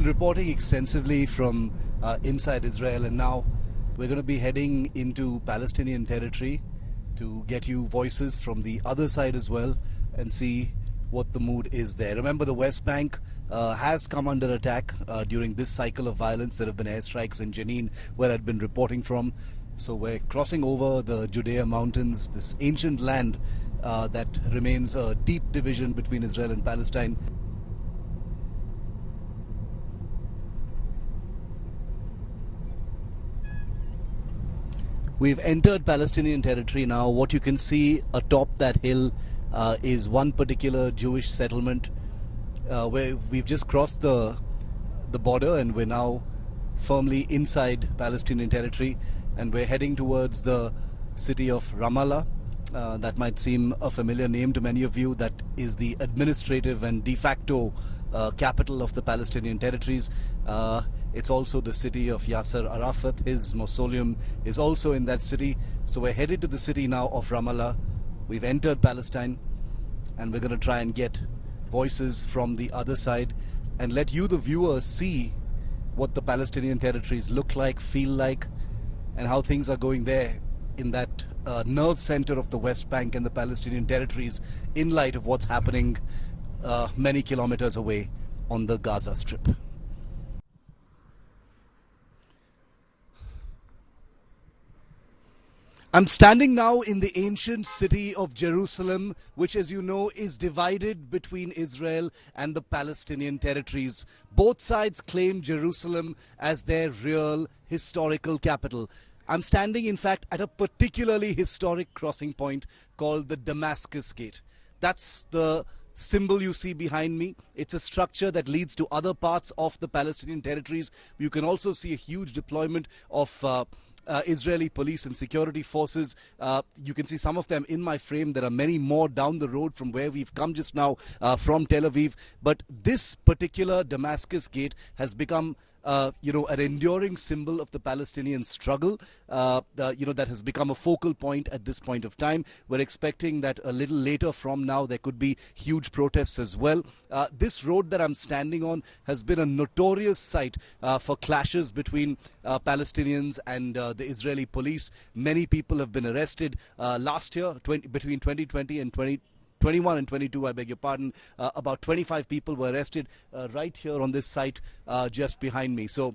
Reporting extensively from inside Israel, and now we're going to be heading into Palestinian territory to get you voices from the other side as well and see what the mood is there. Remember, the West Bank has come under attack during this cycle of violence. There have been airstrikes in Jenin, where I'd been reporting from. So we're crossing over the Judea Mountains, this ancient land that remains a deep division between Israel and Palestine. We've entered Palestinian territory now. What you can see atop that hill is one particular Jewish settlement where we've just crossed the border, and we're now firmly inside Palestinian territory, and we're heading towards the city of Ramallah. That might seem a familiar name to many of you. That is the administrative and de facto capital of the Palestinian territories. It's also the city of Yasser Arafat. His mausoleum is also in that city. So we're headed to the city now of Ramallah. We've entered Palestine, and we're going to try and get voices from the other side and let you, the viewers, see what the Palestinian territories look like, feel like, and how things are going there in that nerve center of the West Bank and the Palestinian territories, in light of what's happening many kilometers away on the Gaza Strip. I'm standing now in the ancient city of Jerusalem, which, as you know, is divided between Israel and the Palestinian territories. Both sides claim Jerusalem as their real historical capital. I'm standing, in fact, at a particularly historic crossing point called the Damascus Gate. That's the symbol you see behind me. It's a structure that leads to other parts of the Palestinian territories. You can also see a huge deployment of Israeli police and security forces. You can see some of them in my frame. There are many more down the road from where we've come just now from Tel Aviv. But this particular Damascus Gate has become an enduring symbol of the Palestinian struggle, that has become a focal point at this point of time. We're expecting that a little later from now there could be huge protests as well. This road that I'm standing on has been a notorious site for clashes between Palestinians and the Israeli police. Many people have been arrested last year, between 2020 and 2021 and 22, I beg your pardon. About 25 people were arrested right here on this site just behind me. So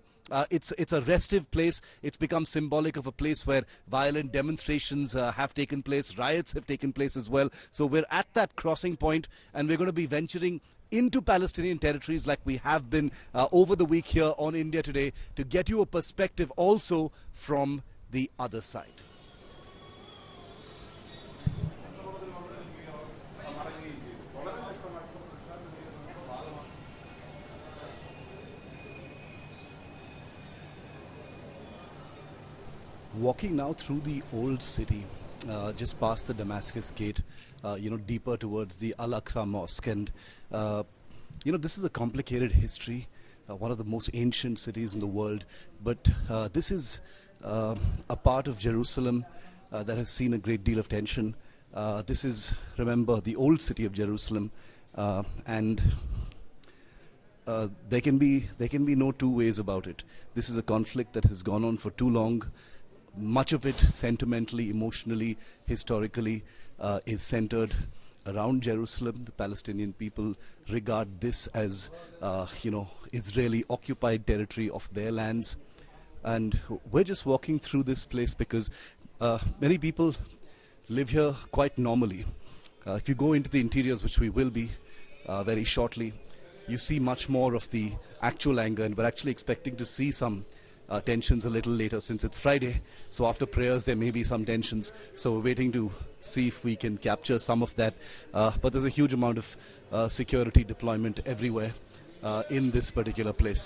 it's a restive place. It's become symbolic of a place where violent demonstrations have taken place. Riots have taken place as well. So we're at that crossing point, and we're going to be venturing into Palestinian territories like we have been over the week here on India Today, to get you a perspective also from the other side. Walking now through the old city, just past the Damascus Gate, deeper towards the Al-Aqsa Mosque. And, this is a complicated history, one of the most ancient cities in the world. But this is a part of Jerusalem that has seen a great deal of tension. This is, remember, the old city of Jerusalem. And there can be no two ways about it. This is a conflict that has gone on for too long. Much of it sentimentally, emotionally, historically is centered around Jerusalem. The Palestinian people regard this as, Israeli occupied territory of their lands. And we're just walking through this place because many people live here quite normally. If you go into the interiors, which we will be very shortly, you see much more of the actual anger, and we're actually expecting to see some tensions a little later, since it's Friday. So after prayers there may be some tensions, so we're waiting to see if we can capture some of that. But there's a huge amount of security deployment everywhere in this particular place.